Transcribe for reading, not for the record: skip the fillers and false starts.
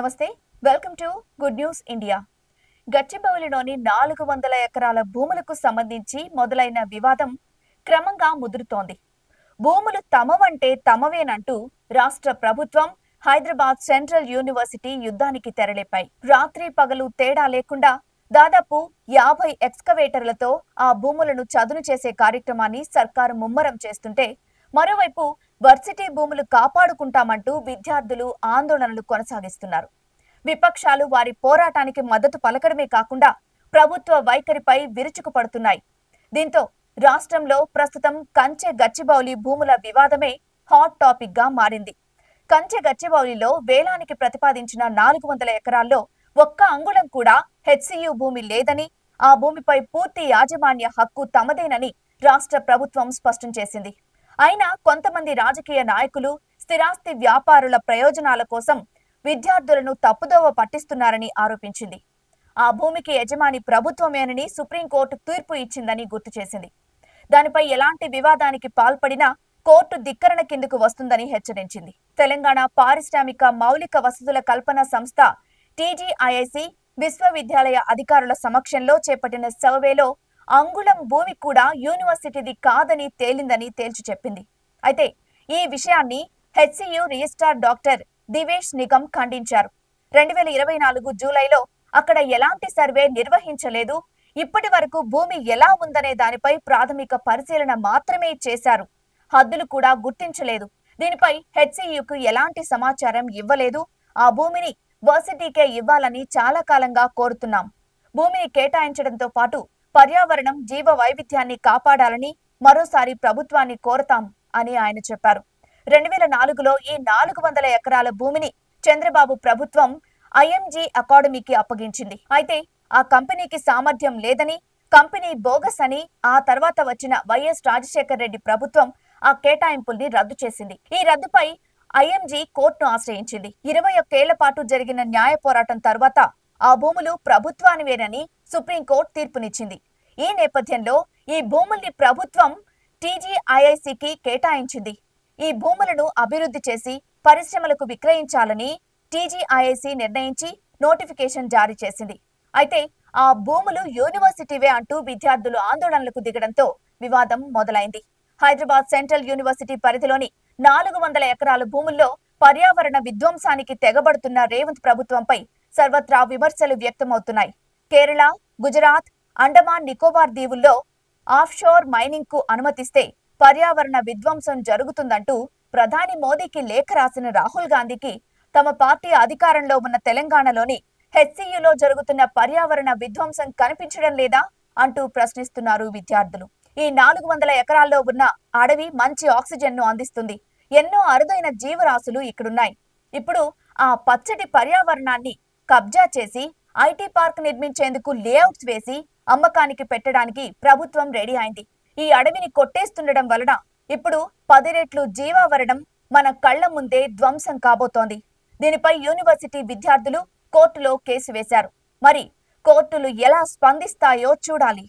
నమస్తే welcome to good news India. గచ్చిబౌలిలోని 400 ఎకరాల భూములకు సంబంధించి మొదలైన వివాదం క్రమంగా ముదురుతోంది. భూములు తమవంటే తమవేనంటూ రాష్ట్ర ప్రభుత్వం హైదరాబాద్ సెంట్రల్ యూనివర్సిటీ యుద్ధానికి తెరలేపాయి. రాత్రి పగలు తేడా లేకుండా దాదాపు 50 ఎక్స్కవేటర్లతో ఆ భూములను చదును చేసే కార్యక్రమాన్ని సర్కారు ముమ్మరం చేస్తుంటే, మరోవైపు వర్సిటీ భూములు కాపాడుకుంటామంటూ విద్యార్థులు ఆందోళనలు కొనసాగిస్తున్నారు. విపక్షాలు వారి పోరాటానికి మద్దతు పలకడమే కాకుండా ప్రభుత్వ వైఖరిపై విరుచుకుపడుతున్నాయి. దీంతో రాష్ట్రంలో ప్రస్తుతం కంచె గచ్చిబౌలి భూముల వివాదమే హాట్ టాపిక్ గా మారింది. కంచె గచ్చిబౌలిలో వేలానికి ప్రతిపాదించిన 400 ఎకరాల్లో ఒక్క అంగుళం కూడా హెచ్సియు భూమి లేదని, ఆ భూమిపై పూర్తి యాజమాన్య హక్కు తమదేనని రాష్ట్ర ప్రభుత్వం స్పష్టం చేసింది. అయినా కొంతమంది రాజకీయ నాయకులు స్థిరాస్తి వ్యాపారుల ప్రయోజనాల కోసం విద్యార్థులను తప్పుదోవ పట్టిస్తున్నారని ఆరోపించింది. ఆ భూమికి యజమాని ప్రభుత్వమేనని సుప్రీంకోర్టు తీర్పు ఇచ్చిందని గుర్తు చేసింది. దానిపై ఎలాంటి వివాదానికి పాల్పడినా కోర్టు ధిక్కరణ కిందకు వస్తుందని హెచ్చరించింది. తెలంగాణ పారిశ్రామిక మౌలిక వసతుల కల్పన సంస్థ టీజీఐఐసి విశ్వవిద్యాలయ అధికారుల సమక్షంలో చేపట్టిన సర్వేలో అంగుళం భూమి కూడా యూనివర్సిటీది కాదని తేలిందని తేల్చి చెప్పింది. అయితే ఈ విషయాన్ని HCU registrar doctor Divesh Nigam ఖండించారు. 2024 జూలైలో అక్కడ ఎలాంటి సర్వే నిర్వహించలేదు, ఇప్పటి వరకు భూమి ఎలా ఉందనే దానిపై ప్రాథమిక పరిశీలన మాత్రమే చేశారు, హద్దులు కూడా గుర్తించలేదు, దీనిపై హెచ్సియుకు ఎలాంటి సమాచారం ఇవ్వలేదు, ఆ భూమిని వర్సిటీకే ఇవ్వాలని చాలా కాలంగా కోరుతున్నాం, భూమిని కేటాయించడంతో పాటు పర్యావరణం జీవ వైవిధ్యాన్ని కాపాడాలని మరోసారి ప్రభుత్వాన్ని కోరతాం అని ఆయన చెప్పారు. 2004లో ఈ 400 ఎకరాల భూమిని చంద్రబాబు ప్రభుత్వం ఐఎంజీ అకాడమీకి అప్పగించింది. అయితే ఆ కంపెనీకి సామర్థ్యం లేదని, కంపెనీ బోగస్ అని ఆ తర్వాత వచ్చిన వైఎస్ రాజశేఖర్ రెడ్డి ప్రభుత్వం ఆ కేటాయింపుల్ని రద్దు చేసింది. ఈ రద్దుపై ఐఎంజీ కోర్టును ఆశ్రయించింది. 21 ఏళ్ల పాటు జరిగిన న్యాయ పోరాటం తర్వాత ఆ భూములు ప్రభుత్వానివేనని సుప్రీంకోర్టు తీర్పునిచ్చింది. ఈ నేపథ్యంలో ఈ భూముల్ని ప్రభుత్వం టీజీఐఐసికి కేటాయించింది. ఈ భూములను అభివృద్ధి చేసి పరిశ్రమలకు విక్రయించాలని టీజీఐఐసి నిర్ణయించి నోటిఫికేషన్ జారీ చేసింది. అయితే ఆ భూములు యూనివర్సిటీవే అంటూ విద్యార్థులు ఆందోళనలకు దిగడంతో వివాదం మొదలైంది. హైదరాబాద్ సెంట్రల్ యూనివర్సిటీ పరిధిలోని 400 ఎకరాల భూముల్లో పర్యావరణ విధ్వంసానికి తెగబడుతున్న రేవంత్ ప్రభుత్వంపై సర్వత్రా విమర్శలు వ్యక్తమవుతున్నాయి. కేరళ, గుజరాత్, అండమాన్ నికోబార్ దీవుల్లో ఆఫ్షోర్ మైనింగ్ కు అనుమతిస్తే పర్యావరణ విధ్వంసం జరుగుతుందంటూ ప్రధాని మోదీకి లేఖ రాసిన రాహుల్ గాంధీకి తమ పార్టీ అధికారంలో ఉన్న తెలంగాణలోని హెచ్సియులో జరుగుతున్న పర్యావరణ విధ్వంసం కనిపించడం లేదా అంటూ ప్రశ్నిస్తున్నారు విద్యార్థులు. ఈ 400 ఎకరాల్లో ఉన్న అడవి మంచి ఆక్సిజన్ ను అందిస్తుంది. ఎన్నో అరుదైన జీవరాశులు ఇక్కడున్నాయి. ఇప్పుడు ఆ పచ్చటి పర్యావరణాన్ని కబ్జా చేసి ఐటీ పార్క్ నిర్మించేందుకు లేఅవుట్స్ వేసి అమ్మకానికి పెట్టడానికి ప్రభుత్వం రెడీ అయింది. ఈ అడవిని కొట్టేస్తుండడం వలన ఇప్పుడు 10 రెట్లు జీవావరణం మన కళ్ల ముందే ధ్వంసం కాబోతోంది. దీనిపై యూనివర్సిటీ విద్యార్థులు కోర్టులో కేసు వేశారు. మరి కోర్టులు ఎలా స్పందిస్తాయో చూడాలి.